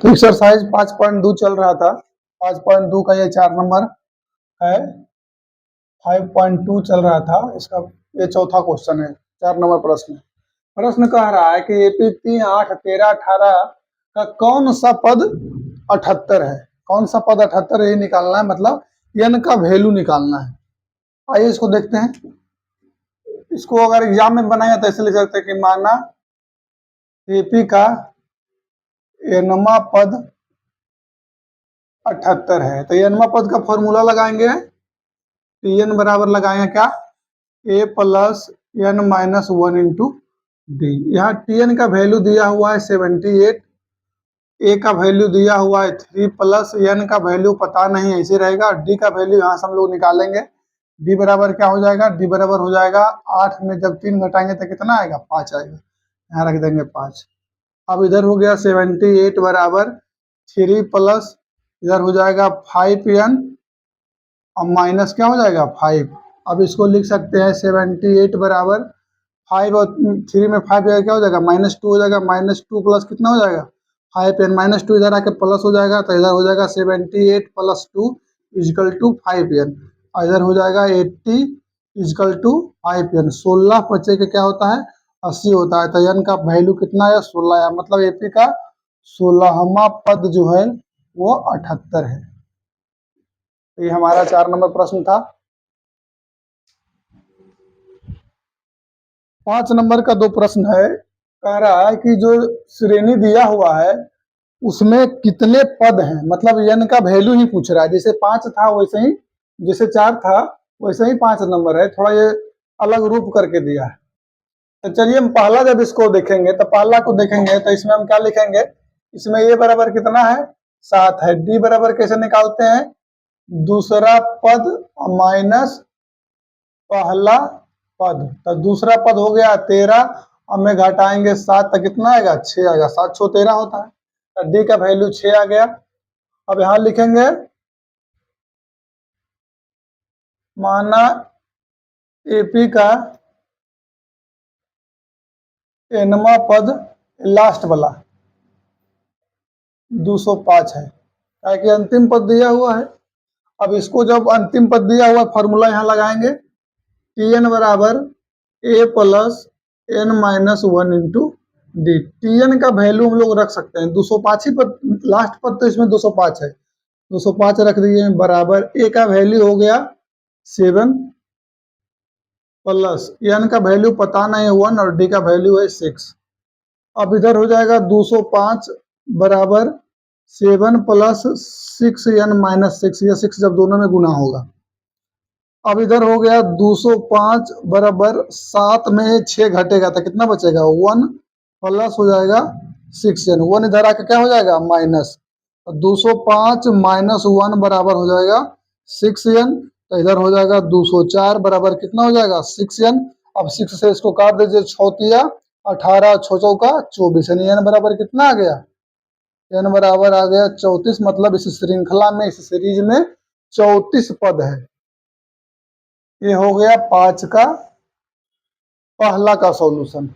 तो एक्सरसाइज 5.2 चल रहा था। 5.2 का ये 4 नंबर है। 5.2 चल रहा था, इसका ये चौथा क्वेश्चन है। 4 नंबर प्रश्न कह रहा है कि एपी 3, 8, 13, 18 का कौन सा पद 78 है। कौन सा पद 78 ये निकालना है, मतलब n का वैल्यू निकालना है। आइए इसको देखते हैं। इसको अगर एग्जाम में बनाया तो ऐसे लिख सकते हैं कि माना एपी का nवा पद 78 है। तो nवा पद का फॉर्मूला लगाएंगे। Tn बराबर लगाएंगे क्या, a plus n minus 1 into D. यहाँ Tn का वैल्यू दिया हुआ है 78, a का वैल्यू दिया हुआ है 3 प्लस n का वैल्यू पता नहीं, ऐसे रहेगा। d का वैल्यू यहाँ से हम लोग निकालेंगे। d बराबर क्या हो जाएगा, d बराबर हो जाएगा 8 में जब 3 घटाएंगे तो कितना आएगा, 5 आएगा। यहाँ रख देंगे 5। अब इधर हो गया 78 बराबर 3 प्लस इधर हो जाएगा 5n और माइनस क्या हो जाएगा 5। अब इसको लिख सकते हैं 78 बराबर 5 और 3 में 5 जाएगा, क्या हो जाएगा -2 हो जाएगा। -2 प्लस कितना हो जाएगा 5n, -2 इधर आके प्लस हो जाएगा तो इधर हो जाएगा 78 प्लस 2 इजकल टू 5n और इधर हो जाएगा 80 इजकल टू 5n। 16 बचे के क्या होता है 80 होता है। तो n का वैल्यू कितना है 16 है, मतलब एपी का 16वां पद जो है वो 78 है। ये हमारा 4 नंबर प्रश्न था। 5 नंबर का 2 प्रश्न है। कह रहा है कि जो श्रेणी दिया हुआ है उसमें कितने पद हैं, मतलब n का वैल्यू ही पूछ रहा है। जैसे 5 था वैसे ही, जैसे 4 था वैसे ही 5 नंबर है, थोड़ा ये अलग रूप करके दिया है। तो चलिए हम पहला जब इसको देखेंगे तो पहला को देखेंगे तो इसमें हम क्या लिखेंगे, इसमें a बराबर कितना है 7 है। d बराबर कैसे निकालते हैं, दूसरा पद माइनस पहला पद। तो दूसरा पद हो गया 13, अब में घटाएंगे 7 तो कितना आएगा 6 आएगा। 7 6 13 होता है। तो डी का वैल्यू 6 आ गया। अब यहां लिखेंगे माना एपी का nवा पद लास्ट वाला 205 है, ताकि अंतिम पद दिया हुआ है। अब इसको जब अंतिम पद दिया हुआ फॉर्मूला यहाँ लगाएंगे, Tn बराबर a plus n minus 1 into D. Tn का वैल्यू हम लोग रख सकते हैं 205 ही पद, लास्ट पद तो इसमें 205 है, 205 रख दिए बराबर a का वैल्यू हो गया 7 प्लस n का वैल्यू पता नहीं 1 और d का वैल्यू है 6। अब इधर हो जाएगा 205 बराबर 7 प्लस 6n माइनस 6, या 6 जब दोनों में गुना होगा। अब इधर हो गया 205 बराबर 7 में 6 घटेगा तो कितना बचेगा 1 प्लस हो जाएगा 6n। 1 इधर आके क्या हो जाएगा माइनस, 205 माइनस 1 बराबर हो जाएगा 6n। तो इधर हो जाएगा 204 बराबर कितना हो जाएगा 6n। अब 6 से इसको काट दीजिए, 6 तिया 18, 6 चौका 24, यानी n बराबर कितना आ गया, n बराबर आ गया 34। मतलब इस श्रृंखला में, इस सीरीज में 34 पद है। ये हो गया 5 का पहला का सॉल्यूशन।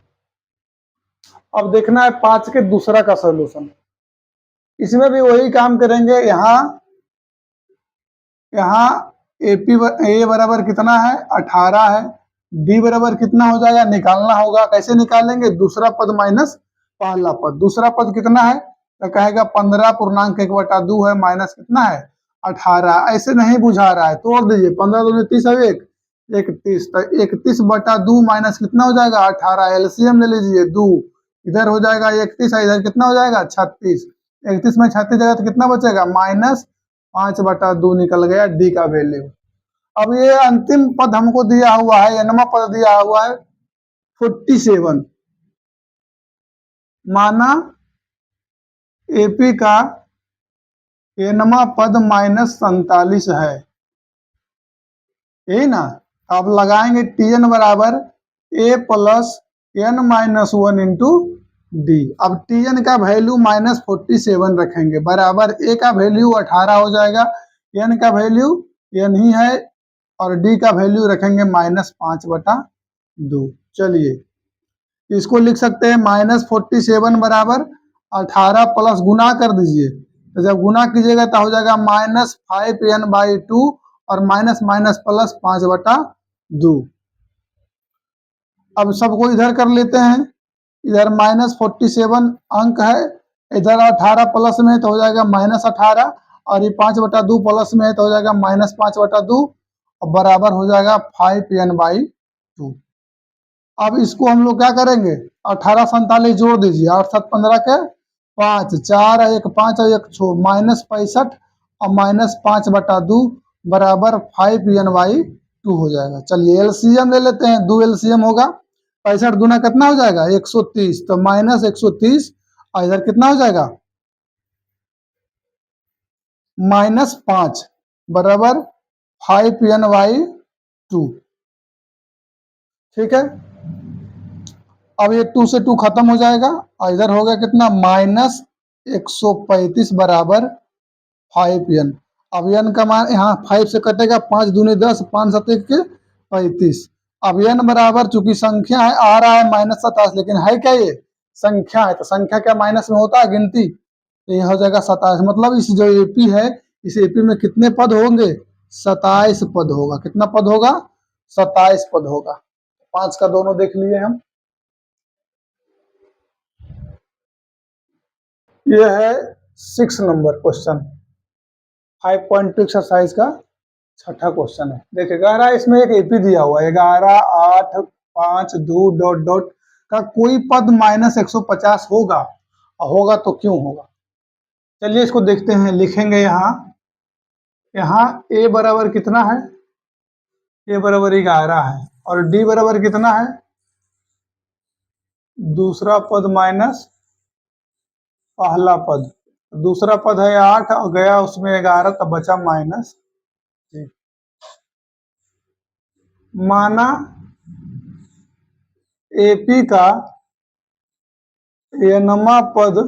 अब देखना है 5 के दूसरा का सॉल्यूशन। इसमें भी वही काम करेंगे। यहाँ एपी ए बराबर कितना है 18 है, डी बराबर कितना हो जाएगा निकालना होगा। कैसे निकालेंगे, दूसरा पद माइनस पहला पद। दूसरा पद कितना है तो कहेगा 15.1/2 है, माइनस कितना है 18। ऐसे नहीं बुझा रहा है, तोड़ दीजिए, 15 दूनी 30 है, 31। तो 31/2 माइनस कितना हो जाएगा 18। एलसीएम ले लीजिए 2, इधर हो जाएगा 31 है, इधर कितना हो जाएगा 36। 31 में 36 जाएगा तो कितना बचेगा -5/2 निकल गया डी का वैल्यू। अब ये अंतिम पद हमको दिया हुआ है, nवा पद दिया हुआ है 47। माना एपी का nवा पद -47 है, यही ना। अब लगाएंगे Tn बराबर a plus n minus 1 into D. अब Tn का वैल्यू -47 रखेंगे बराबर a का वैल्यू 18 हो जाएगा, n का वैल्यू n ही है और d का वैल्यू रखेंगे -5/2। चलिए इसको लिख सकते हैं -47 बराबर 18 प्लस गुना कर दीजिए, तो जब गुना कीजिएगा तो हो जाएगा -5n/2 और माइनस माइनस प्लस 5/2। अब सबको इधर कर लेते हैं, इधर -47 अंक है, इधर 18 प्लस में तो हो जाएगा -18 और ये 5/2 प्लस में है तो हो जाएगा -5/2 और बराबर हो जाएगा 5n/2। अब इसको हम लोग क्या करेंगे, 18 47 जोड़ दीजिए, 8 7 15 के 5, 4 1 5 और 1 6 -65 और -5/2 बराबर 5n/2 हो जाएगा। चलिए एलसीएम ले लेते हैं, 2 एलसीएम होगा, 65 दूना कितना हो जाएगा 130, तो -130 और इधर कितना हो जाएगा -5 बराबर 5n/2। ठीक है, अब ये 2 से 2 खत्म हो जाएगा और इधर हो गया कितना -135 बराबर 5n। अब n का मान यहाँ 5 से कटेगा, 5 दूनी 10, 5 7 के 35। अब n बराबर चूंकि संख्या है, आ रहा है -27, लेकिन है क्या ये संख्या है, तो संख्या क्या माइनस में होता है गिनती, तो ये हो जाएगा 27। मतलब इस जो एपी है, इस एपी में कितने पद होंगे 27 पद होगा। कितना पद होगा 27 पद होगा। 5 का दोनों देख लिए हम। ये है 6 नंबर क्वेश्चन, 5.2 एक्सरसाइज का छठा क्वेश्चन है। देखिए 11 इसमें एक एपी दिया हुआ है, 11 8 5 2 डॉट डॉट का कोई पद -150 होगा, और होगा तो क्यों होगा। चलिए इसको देखते हैं, लिखेंगे यहाँ ए बराबर कितना है, ए बराबर 11 है, और डी बराबर कितना है दूसरा पद माइनस पहला पद, दूसरा पद है 8 और गया उसमें 11 तो बचा माइनस। माना एपी का एनमा पद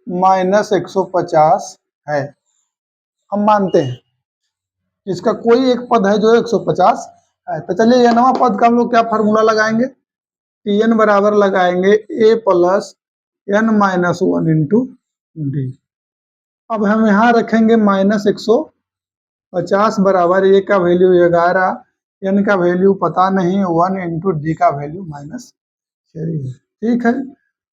-150 है, हम मानते हैं इसका कोई एक पद है जो 150 है। तो चलिए एनमा पद का हम लोग क्या फार्मूला लगाएंगे, टीएन बराबर लगाएंगे A plus n minus 1 into D. अब हम यहाँ रखेंगे -150 बराबर ए का वैल्यू 11, n का वैल्यू पता नहीं, 1 इंटू डी का वैल्यू -3। ठीक है,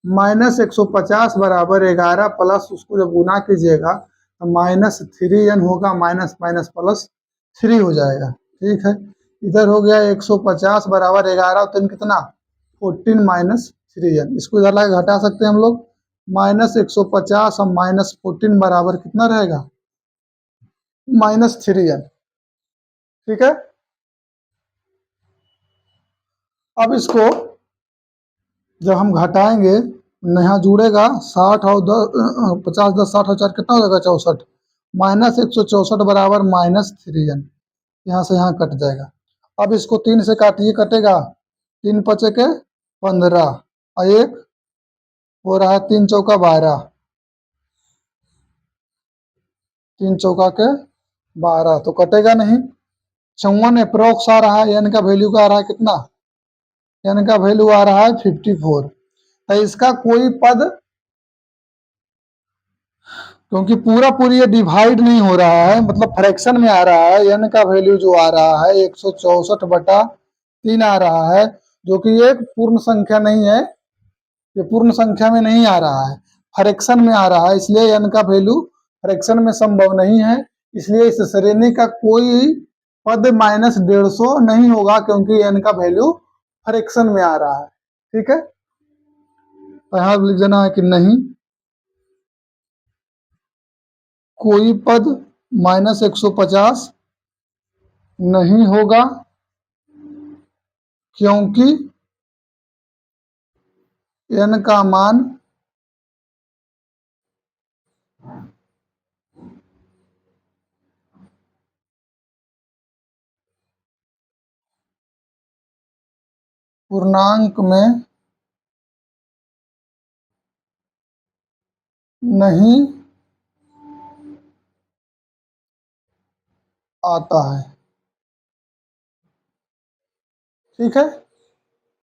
-150 बराबर 11 प्लस उसको जब गुना कीजिएगा तो -3n होगा, माइनस माइनस प्लस 3 हो जाएगा। ठीक है, इधर हो गया 150 बराबर 11 तो कितना 14 -3n, इसको इधर लाके घटा सकते हैं हम लोग, -150 और -14 बराबर कितना रहेगा -3n। ठीक है, अब इसको जब हम घटाएंगे यहाँ जुड़ेगा 60 और 50 10 60 और 4 कितना हो जाएगा 64, -164 बराबर -3n, यहाँ से यहाँ कट जाएगा। अब इसको 3 से काटिए, कटेगा 3 पचे के 15 और 1 हो रहा है 3 चौका 12, 3 चौका के 12 तो कटेगा नहीं। 54 अप्रोक्स आ रहा है, n का वैल्यू का आ रहा है कितना, n का वैल्यू आ रहा है 54। तो इसका कोई पद, क्योंकि पूरा पूरी ये डिवाइड नहीं हो रहा है, मतलब फ्रैक्शन में आ रहा है, n का वैल्यू जो आ रहा है 164/3 आ रहा है, जो कि एक पूर्ण संख्या नहीं है, ये पूर्ण संख्या में नहीं आ रहा है, फ्रैक्शन में आ रहा है, इसलिए n का वैल्यू फ्रैक्शन में संभव नहीं है। इसलिए इस श्रेणी का कोई पद -150 नहीं होगा, क्योंकि n का वैल्यू फ्रैक्शन में आ रहा है। ठीक है, तो यहाँ लिख देना है कि नहीं, कोई पद -150 नहीं होगा, क्योंकि n का मान पूर्णांक में नहीं आता है। ठीक है,